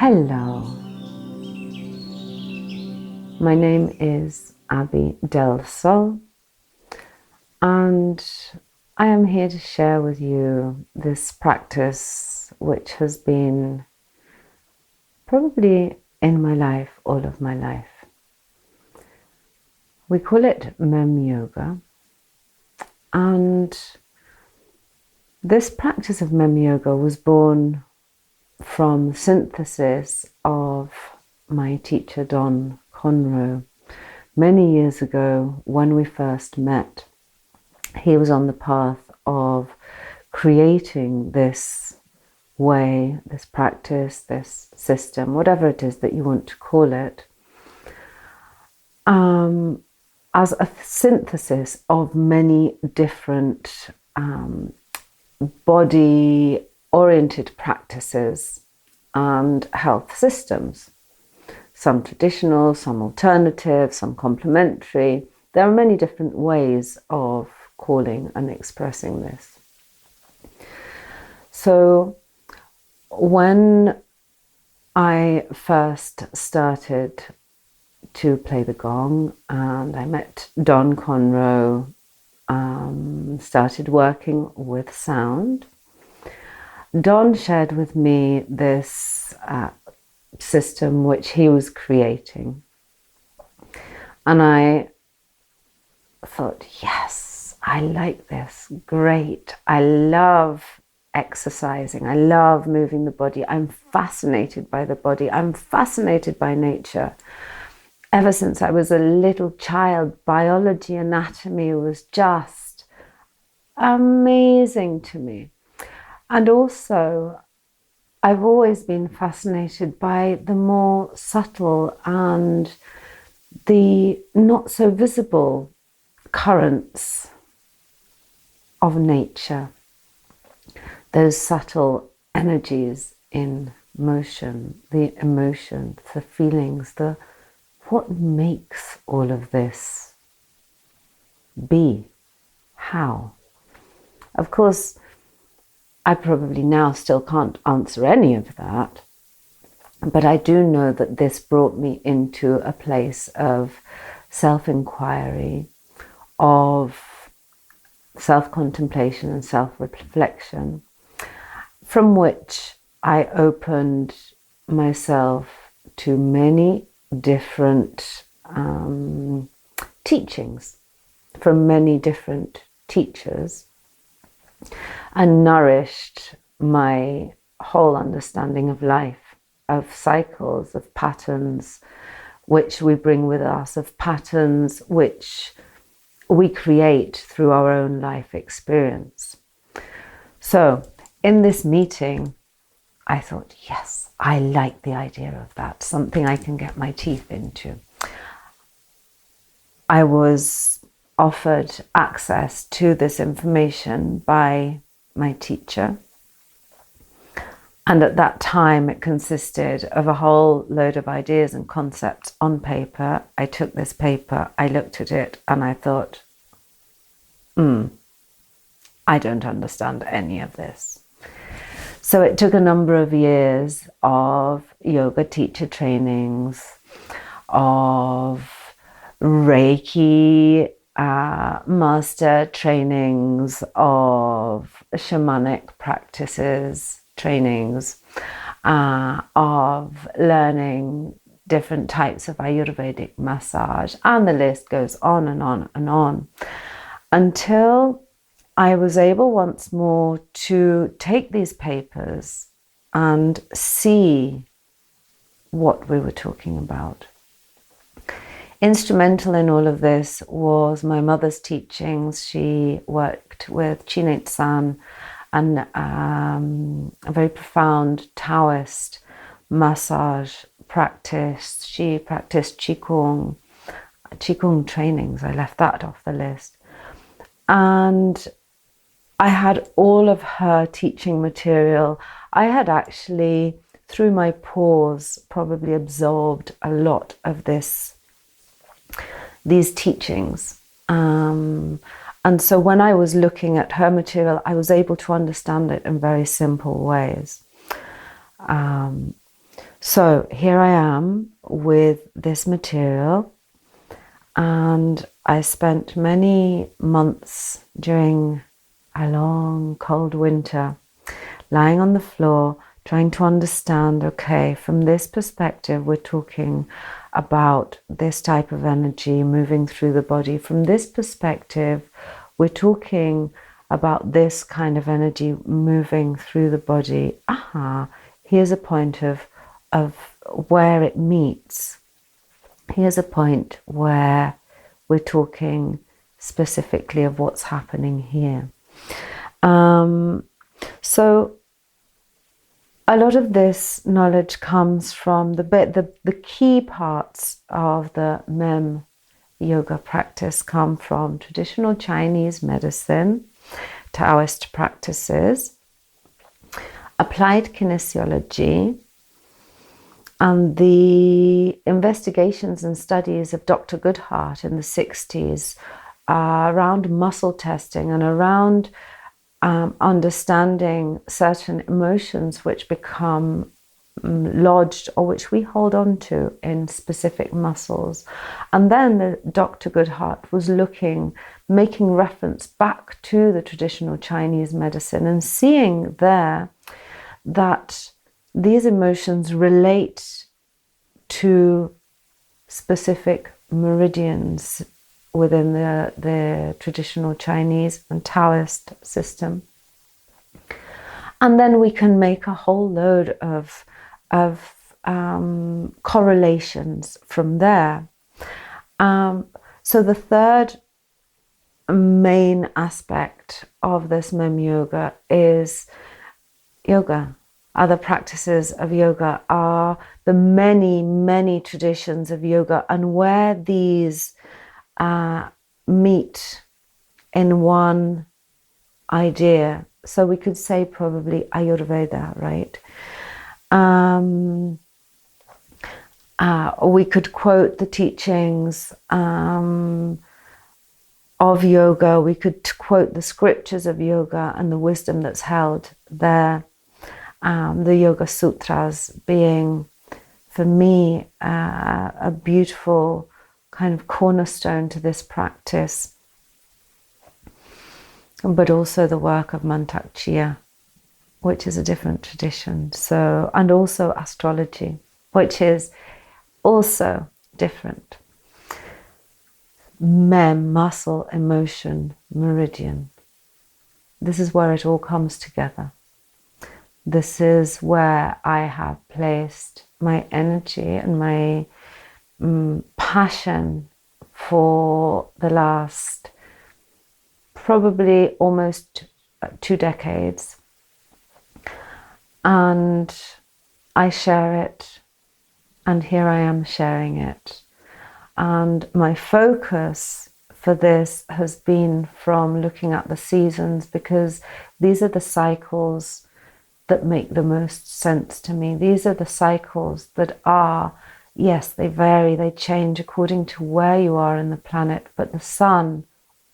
Hello, my name is Abby Del Sol, and I am here to share with you this practice which has been probably in my life all of my life. We call it MEM Yoga, and this practice of MEM Yoga was born from the synthesis of my teacher Don Conroe. Many years ago, when we first met, he was on the path of creating this way, this practice, this system, whatever it is that you want to call it, as a synthesis of many different body-oriented practices and health systems. Some traditional, some alternative, some complementary. There are many different ways of calling and expressing this. So when I first started to play the gong and I met Don Conroe, started working with sound, Don shared with me this system which he was creating, and I thought, yes, I like this, great, I love exercising, I love moving the body, I'm fascinated by the body, I'm fascinated by nature. Ever since I was a little child, biology, anatomy was just amazing to me. And also, I've always been fascinated by the more subtle and the not so visible currents of nature. Those subtle energies in motion, the emotions, the feelings, what makes all of this be? How? Of course, I probably now still can't answer any of that, but I do know that this brought me into a place of self-inquiry, of self-contemplation and self-reflection, from which I opened myself to many different teachings from many different teachers, and nourished my whole understanding of life, of cycles, of patterns which we bring with us, of patterns which we create through our own life experience. So in this meeting, I thought, yes, I like the idea of that, something I can get my teeth into. I was offered access to this information by my teacher, and at that time it consisted of a whole load of ideas and concepts on paper. I took this paper, I looked at it, and I thought, I don't understand any of this. So it took a number of years of yoga teacher trainings, of Reiki master trainings, of shamanic practices trainings, of learning different types of Ayurvedic massage, and the list goes on and on and on, until I was able once more to take these papers and see what we were talking about. Instrumental in all of this was my mother's teachings. She worked with Chinate-san, and a very profound Taoist massage practice. She practiced Qigong trainings. I left that off the list. And I had all of her teaching material. I had actually, through my pause, probably absorbed a lot of these teachings. And so when I was looking at her material, I was able to understand it in very simple ways. So here I am with this material, and I spent many months during a long cold winter lying on the floor trying to understand, okay, from this perspective we're talking about this type of energy moving through the body. From this perspective we're talking about this kind of energy moving through the body. Here's a point of where it meets. Here's a point where we're talking specifically of what's happening here. So a lot of this knowledge comes from the key parts of the MEM Yoga practice come from traditional Chinese medicine, Taoist practices, applied kinesiology, and the investigations and studies of Dr. Goodhart in the 60s around muscle testing and around understanding certain emotions which become lodged or which we hold on to in specific muscles. And then Dr. Goodhart was making reference back to the traditional Chinese medicine and seeing there that these emotions relate to specific meridians within the traditional Chinese and Taoist system. And then we can make a whole load of correlations from there. So the third main aspect of this MEM Yoga is yoga. Other practices of yoga are the many, many traditions of yoga, and where these meet in one idea. So we could say probably Ayurveda, right? We could quote the teachings of yoga. We could quote the scriptures of yoga and the wisdom that's held there. The Yoga Sutras being, for me, a beautiful kind of cornerstone to this practice, but also the work of Mantak Chia, which is a different tradition. So, and also astrology, which is also different. MEM, muscle, emotion, meridian. This is where it all comes together. This is where I have placed my energy and my passion for the last probably almost 2 decades. And I share it, and here I am sharing it. And my focus for this has been from looking at the seasons, because these are the cycles that make the most sense to me. These are the cycles that are, yes, they vary, they change according to where you are in the planet, but the sun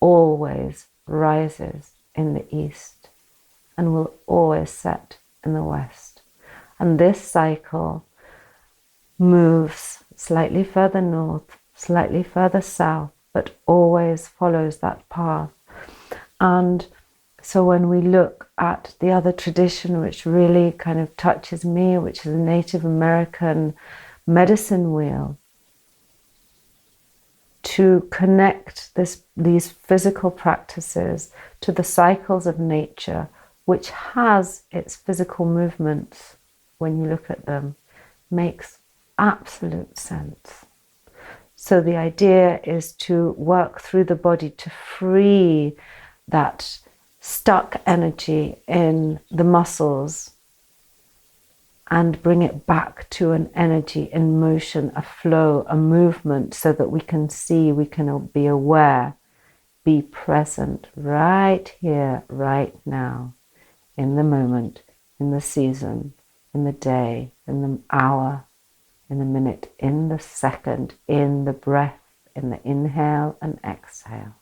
always rises in the east and will always set in the west. And this cycle moves slightly further north, slightly further south, but always follows that path. And so when we look at the other tradition, which really kind of touches me, which is a Native American medicine wheel, to connect these physical practices to the cycles of nature, which has its physical movements when you look at them, makes absolute sense. So the idea is to work through the body to free that stuck energy in the muscles and bring it back to an energy in motion, a flow, a movement, so that we can see, we can be aware, be present right here, right now, in the moment, in the season, in the day, in the hour, in the minute, in the second, in the breath, in the inhale and exhale.